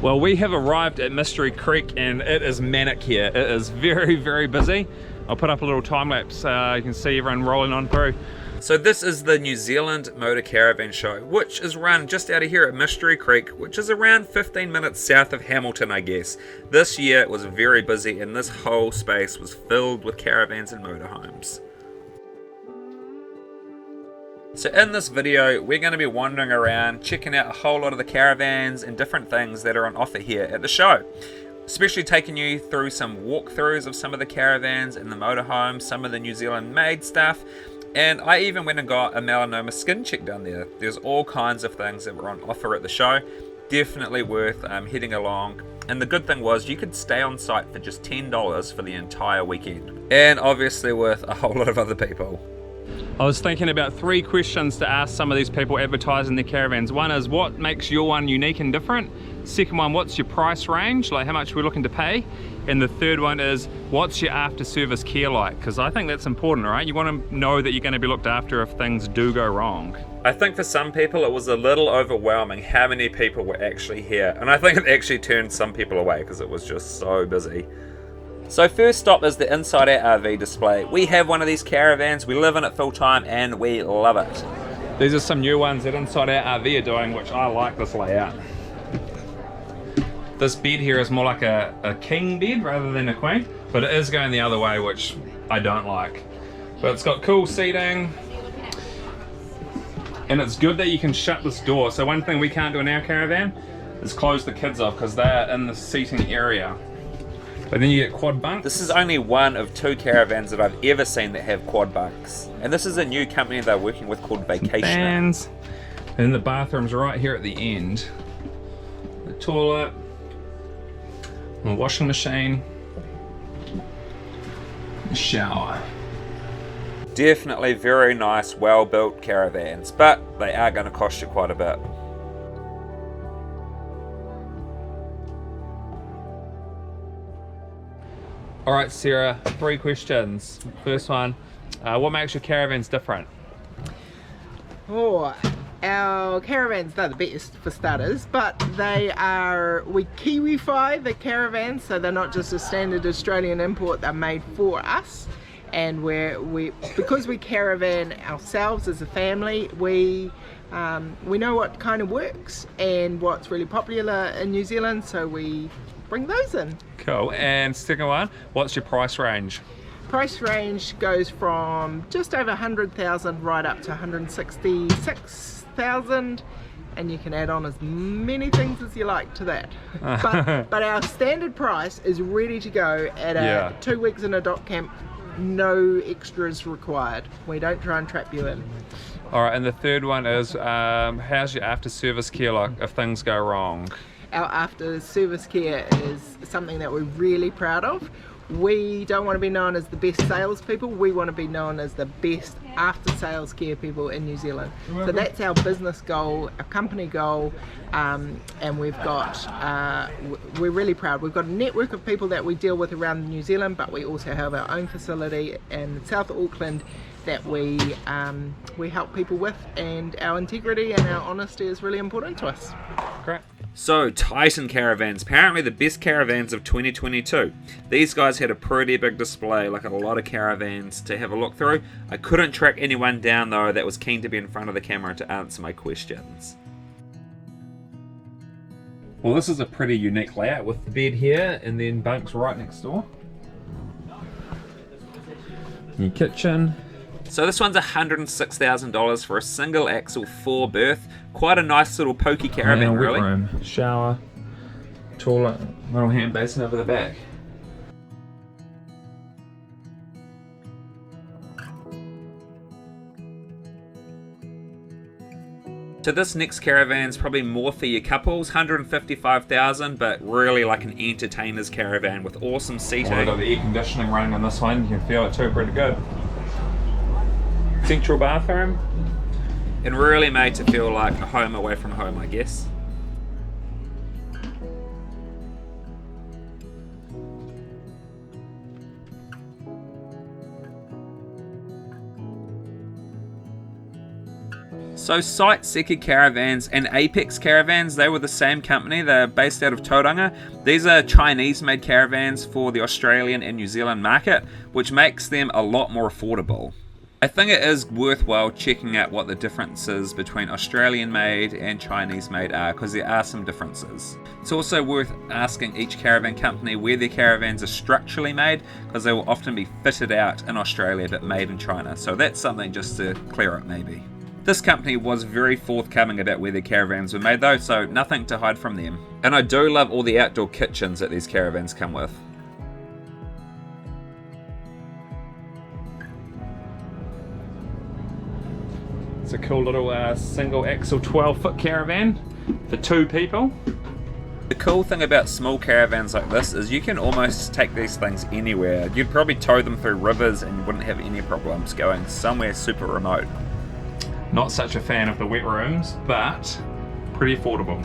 Well, we have arrived at Mystery Creek and it is manic here. It is very, very busy. I'll put up a little time lapse so you can see everyone rolling on through. So this is the New Zealand Motor Caravan Show, which is run just out of here at Mystery Creek, which is around 15 minutes south of Hamilton, I guess. This year it was very busy and this whole space was filled with caravans and motorhomes. So in this video, we're going to be wandering around, checking out a whole lot of the caravans and different things that are on offer here at the show. Especially taking you through some walkthroughs of some of the caravans and the motorhomes, some of the New Zealand made stuff. And I even went and got a melanoma skin check down there. There's all kinds of things that were on offer at the show. Definitely worth heading along. And the good thing was you could stay on site for just $10 for the entire weekend. And obviously with a whole lot of other people. I was thinking about 3 questions to ask some of these people advertising their caravans. One is, what makes your one unique and different? Second one, what's your price range? Like how much we're looking to pay? And the third one is, what's your after service care like? Because I think that's important, right? You want to know that you're going to be looked after if things do go wrong. I think for some people it was a little overwhelming how many people were actually here. And I think it actually turned some people away because it was just so busy. So first stop is the Inside Out RV display. We have one of these caravans, we live in it full time and we love it. These are some new ones that Inside Out RV are doing, which I like this layout. This bed here is more like a king bed rather than a queen, but it is going the other way, which I don't like. But it's got cool seating, and it's good that you can shut this door. So one thing we can't do in our caravan is close the kids off because they're in the seating area. But then you get quad bunks. This is only one of 2 caravans that I've ever seen that have quad bunks. And this is a new company they're working with called Vacationer. And then the bathroom's right here at the end. The toilet, the washing machine, the shower. Definitely very nice, well-built caravans, but they are going to cost you quite a bit. Alright Sarah, 3 questions. First one, what makes your caravans different? Oh, our caravans, they're the best for starters, but we Kiwify the caravans, so they're not just a standard Australian import, they're made for us. And because we caravan ourselves as a family, we know what kind of works and what's really popular in New Zealand, so we bring those in. Cool. And second one, what's your price range? Price range goes from just over 100,000 right up to 166,000, and you can add on as many things as you like to that. But our standard price is ready to go at 2 weeks in a dock camp, no extras required. We don't try and trap you in. Alright, and the third one is, how's your after service care like if things go wrong? Our after service care is something that we're really proud of. We don't want to be known as the best salespeople, we want to be known as the best after sales care people in New Zealand. So that's our business goal, our company goal, and we've got, we're really proud. We've got a network of people that we deal with around New Zealand, but we also have our own facility in South Auckland that we help people with, and our integrity and our honesty is really important to us. Great. So, Tyson Caravans, apparently the best caravans of 2022. These guys had a pretty big display, like a lot of caravans to have a look through. I couldn't track anyone down though that was keen to be in front of the camera to answer my questions. Well, this is a pretty unique layout with the bed here and then bunks right next door. Your kitchen. So this one's $106,000 for a single axle 4 berth. Quite a nice little pokey caravan, wet really. Room, shower, toilet, little hand basin over the back. So this next caravan's probably more for your couples, $155,000, but really like an entertainer's caravan with awesome seating. Well, I've got the air conditioning running on this one, you can feel it too pretty good. Central bathroom. And really made to feel like a home away from home, I guess. So Sightseeker Caravans and Apex Caravans, they were the same company. They're based out of Tauranga. These are Chinese-made caravans for the Australian and New Zealand market, which makes them a lot more affordable. I think it is worthwhile checking out what the differences between Australian-made and Chinese-made are, because there are some differences. It's also worth asking each caravan company where their caravans are structurally made, because they will often be fitted out in Australia but made in China. So that's something just to clear up maybe. This company was very forthcoming about where their caravans were made though, so nothing to hide from them. And I do love all the outdoor kitchens that these caravans come with. It's a cool little single axle 12-foot caravan for 2 people. The cool thing about small caravans like this is you can almost take these things anywhere. You'd probably tow them through rivers and you wouldn't have any problems going somewhere super remote. Not such a fan of the wet rooms, but pretty affordable.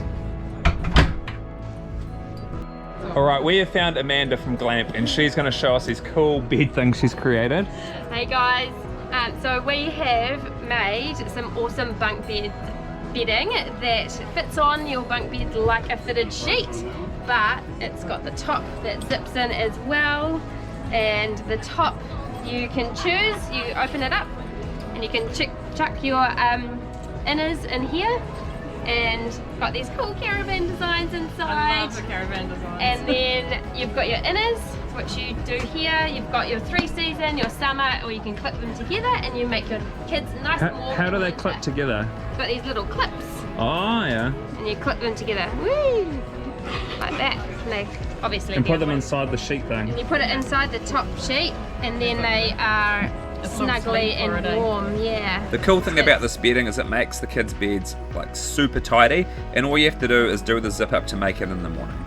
Alright, we have found Amanda from Glamp and she's going to show us these cool bed things she's created. Hey guys, so we have made some awesome bunk bed bedding that fits on your bunk bed like a fitted sheet, but it's got the top that zips in as well, and the top you can choose, you open it up and you can chuck your inners in here, and got these cool caravan designs inside. I love the caravan designs. And then you've got your inners, which you do here. You've got your 3-season, your summer, or you can clip them together and you make your kids nice and warm. How do they in the clip winter. together? You've got these little clips Oh yeah. and you clip them together. Woo! Like that. And they obviously And put them they're- inside the sheet thing. and you put it inside the top sheet and then they are It's so snuggly sweet for and it, eh? warm, yeah. The cool thing about this bedding is it makes the kids' beds like super tidy, and all you have to do is do the zip up to make it in the morning.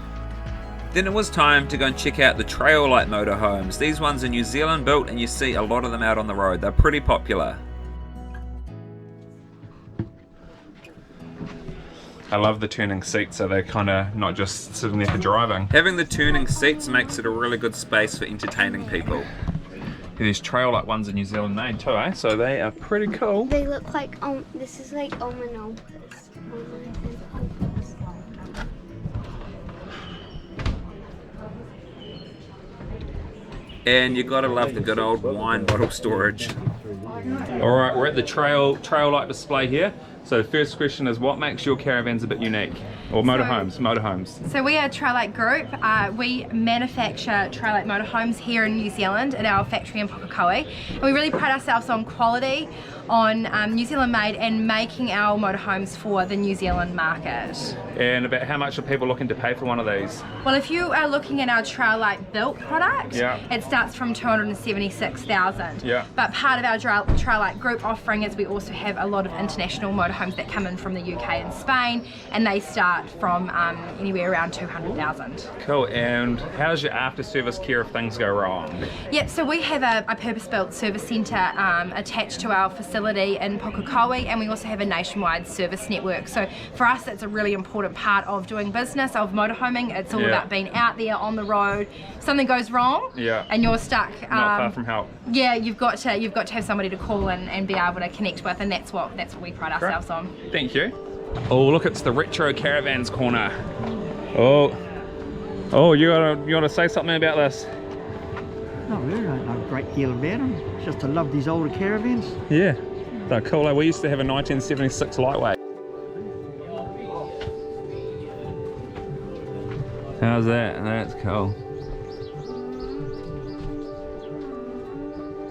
Then it was time to go and check out the trail light motorhomes. These ones are New Zealand built and you see a lot of them out on the road. They're pretty popular. I love the turning seats, so they're kind of not just sitting there for driving. Having the turning seats makes it a really good space for entertaining people. These trail light ones are New Zealand made too, eh? So they are pretty cool. They look like, this is like almond opus. And you gotta love the good old wine bottle storage. Alright, we're at the trail light display here. So the first question is, what makes your caravans a bit unique? Or motorhomes. So we are Twilight Group. We manufacture Twilight motorhomes here in New Zealand at our factory in Pukekohe. And we really pride ourselves on quality, on New Zealand made, and making our motorhomes for the New Zealand market. And about how much are people looking to pay for one of these? Well, if you are looking at our Twilight built product, Yeah. it starts from $276,000. Yeah. But part of our Twilight Group offering is we also have a lot of international motorhomes that come in from the UK and Spain, and they start from anywhere around $200,000. Cool, and how's your after service care if things go wrong? Yep, so we have a purpose-built service centre attached to our facility in Pukekohe, and we also have a nationwide service network. So for us, that's a really important part of doing business, of motorhoming. It's all Yeah. about being out there on the road. If something goes wrong, Yeah. and you're stuck. Not far from help. Yeah, you've got to have somebody to call and be able to connect with, and that's what we pride ourselves on. Thank you. Oh, look, it's the retro caravans corner. Oh, you gotta say something about this? No, really don't know a great deal about them. Just I love these older caravans. Yeah, they're cool. We used to have a 1976 lightweight. How's that? That's cool.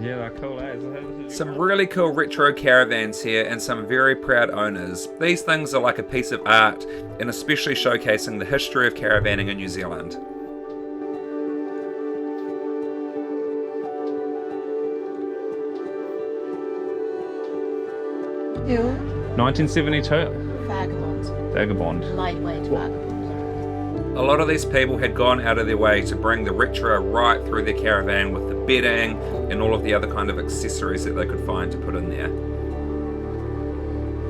Yeah, they're cool, eh? Some really cool retro caravans here and some very proud owners. These things are like a piece of art and especially showcasing the history of caravanning in New Zealand. Hill, 1972. vagabonds, Vagabond. lightweight vagabonds. A lot of these people had gone out of their way to bring the retro right through their caravan with the bedding and all of the other kind of accessories that they could find to put in there.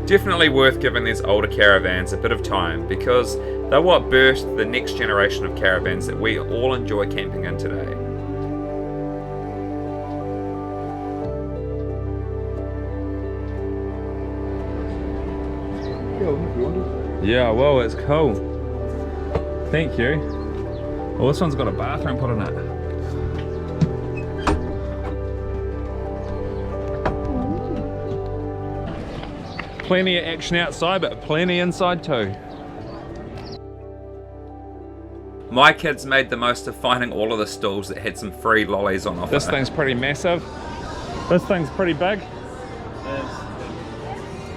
Definitely worth giving these older caravans a bit of time because they're what birthed the next generation of caravans that we all enjoy camping in today. Yeah, well, it's cool. Thank you. Well, this one's got a bathroom put in it. Plenty of action outside, but plenty inside too. My kids made the most of finding all of the stalls that had some free lollies on offer. This thing's pretty massive. This thing's pretty big.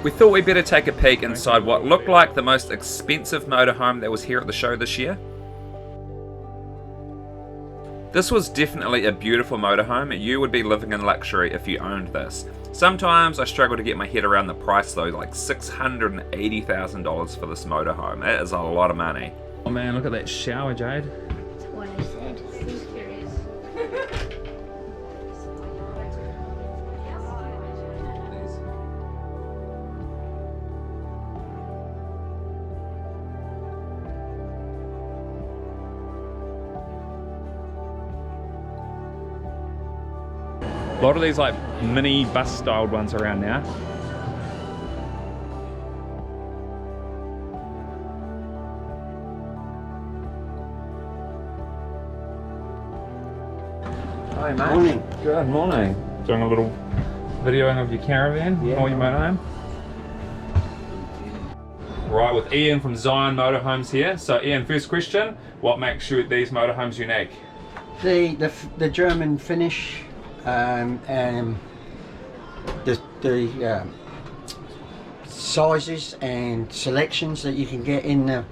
We thought we'd better take a peek inside what looked like the most expensive motorhome that was here at the show this year. This was definitely a beautiful motorhome. You would be living in luxury if you owned this. Sometimes I struggle to get my head around the price though, like $680,000 for this motorhome. That is a lot of money. Oh man, look at that shower, Jade. That's what I said. A lot of these like mini bus styled ones around now. Hi mate. Morning. Good morning. Doing a little videoing of your caravan or your motorhome. Right, with Ian from Zion Motorhomes here. So Ian, first question, what makes these motorhomes unique? The German finish, and the sizes and selections that you can get in the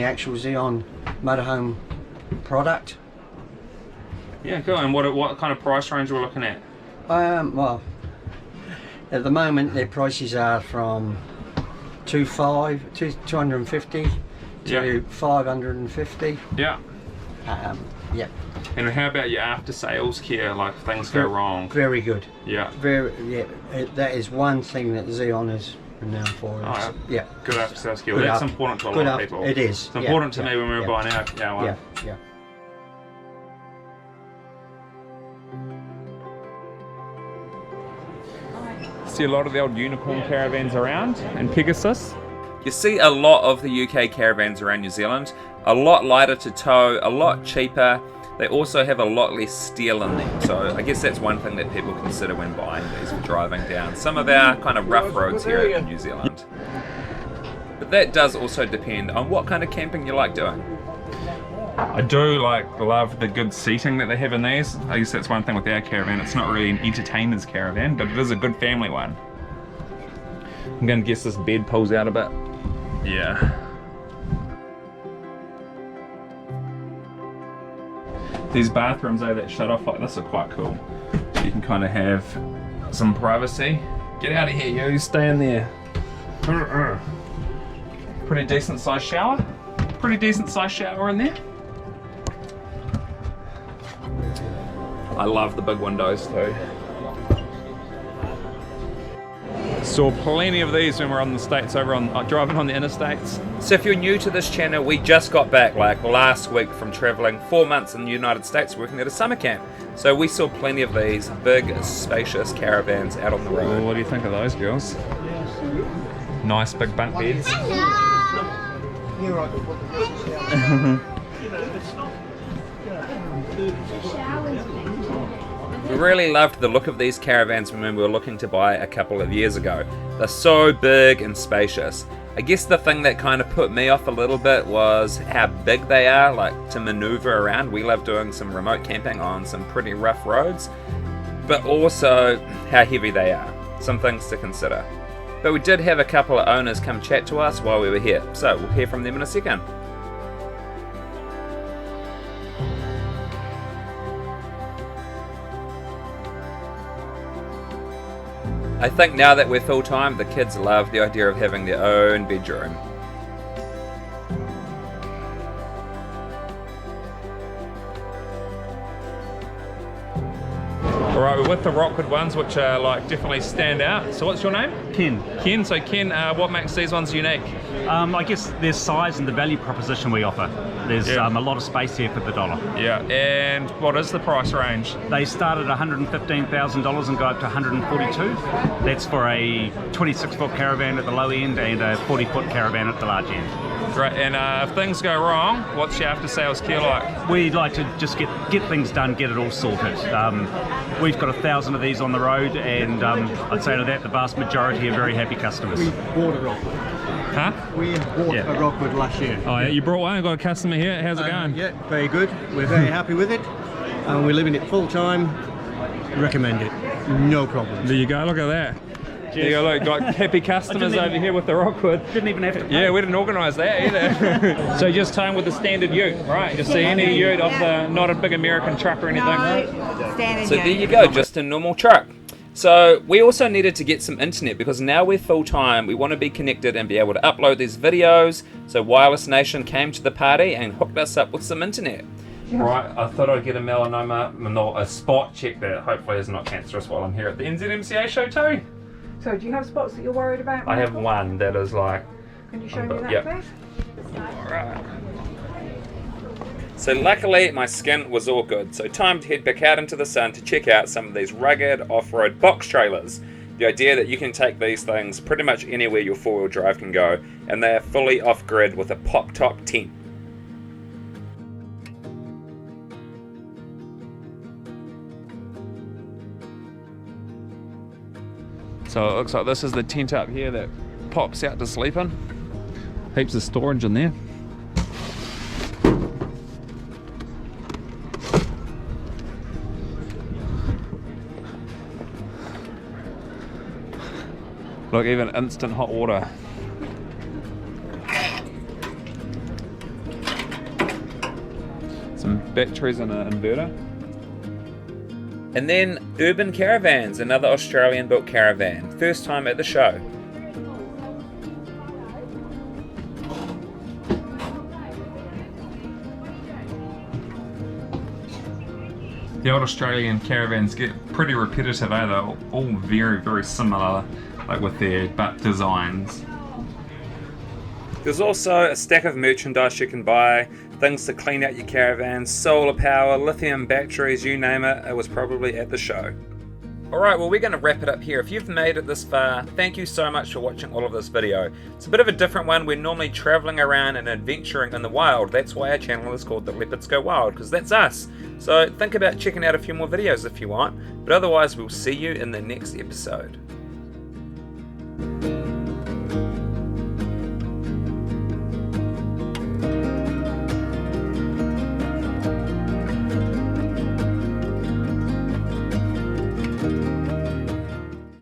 actual Zion motorhome product. Yeah, cool. And what kind of price range we're looking at? Well, at the moment their prices are from 250 to 550. Yeah. Yeah. And how about your after sales care, like if things go wrong? Very good. Yeah. That is one thing that Zion is renowned for. Oh, yeah. Good after sales care. Well, that's important to a lot of people. It is. It's important to me when we were buying our one. Yeah. See a lot of the old unicorn caravans around and Pegasus. You see a lot of the UK caravans around New Zealand, a lot lighter to tow, a lot cheaper. They also have a lot less steel in them, so I guess that's one thing that people consider when buying these or driving down some of our kind of rough roads here in New Zealand. But that does also depend on what kind of camping you like doing. I do love the good seating that they have in these. I guess that's one thing with our caravan. It's not really an entertainer's caravan, but it is a good family one. I'm gonna guess this bed pulls out a bit. Yeah. These bathrooms that shut off like this are quite cool. You can kind of have some privacy. Get out of here, you. Stay in there. Pretty decent sized shower. Pretty decent sized shower in there. I love the big windows too. Saw plenty of these when we were on the States, driving on the interstates. So if you're new to this channel, we just got back last week from traveling 4 months in the United States working at a summer camp. So we saw plenty of these big, spacious caravans out on the road. What do you think of those, girls? Nice big bunk beds. We really loved the look of these caravans when we were looking to buy a couple of years ago. They're so big and spacious. I guess the thing that kind of put me off a little bit was how big they are, to maneuver around. We love doing some remote camping on some pretty rough roads, but also how heavy they are. Some things to consider. But we did have a couple of owners come chat to us while we were here, so we'll hear from them in a second. I think now that we're full-time, the kids love the idea of having their own bedroom. Alright, we're with the Rockwood ones, which are definitely stand out. So what's your name? Ken. Ken. So Ken, what makes these ones unique? I guess their size and the value proposition we offer. There's Yeah. a lot of space here for the dollar. Yeah, and what is the price range? They start at $115,000 and go up to $142,000. That's for a 26-foot caravan at the low end and a 40-foot caravan at the large end. Great, and if things go wrong, what's your after-sales care like? We'd like to just get things done, get it all sorted. We've got 1,000 of these on the road, and I'd say to that the vast majority are very happy customers. We bought a Rockwood. Huh? We bought Yeah. a Rockwood last year. Oh, yeah, you brought one. I got a customer here. How's it going? Yeah, very good. We're very happy with it, and we're living it full time. Recommend it. No problems. There you go. Look at that. There you go. Look, got happy customers over here with the Rockwood. Didn't even have to. Yeah, we didn't organise that either. So just towing with the standard ute, right? Just see any ute off the, not a big American truck or anything. So there you go, just a normal truck. So we also needed to get some internet because now we're full time. We want to be connected and be able to upload these videos. So Wireless Nation came to the party and hooked us up with some internet. Right, I thought I'd get a melanoma, not a spot check that hopefully is not cancerous while I'm here at the NZMCA show too. So do you have spots that you're worried about? I have one that is like... Can you show me that, Yep. please? Alright. So luckily my skin was all good, so time to head back out into the sun to check out some of these rugged off-road box trailers. The idea that you can take these things pretty much anywhere your four-wheel drive can go, and they are fully off-grid with a pop-top tent. So it looks like this is the tent up here that pops out to sleep in. Heaps of storage in there. Look, even instant hot water. Some batteries and an inverter. And then Urban Caravans, another Australian built caravan. First time at the show. The old Australian caravans get pretty repetitive, eh? They're all very, very similar, like with their butt designs. There's also a stack of merchandise you can buy, things to clean out your caravan, solar power, lithium batteries, you name it, it was probably at the show. Alright, well we're going to wrap it up here. If you've made it this far, thank you so much for watching all of this video. It's a bit of a different one. We're normally travelling around and adventuring in the wild. That's why our channel is called The Leopards Go Wild, because that's us. So think about checking out a few more videos if you want, but otherwise we'll see you in the next episode.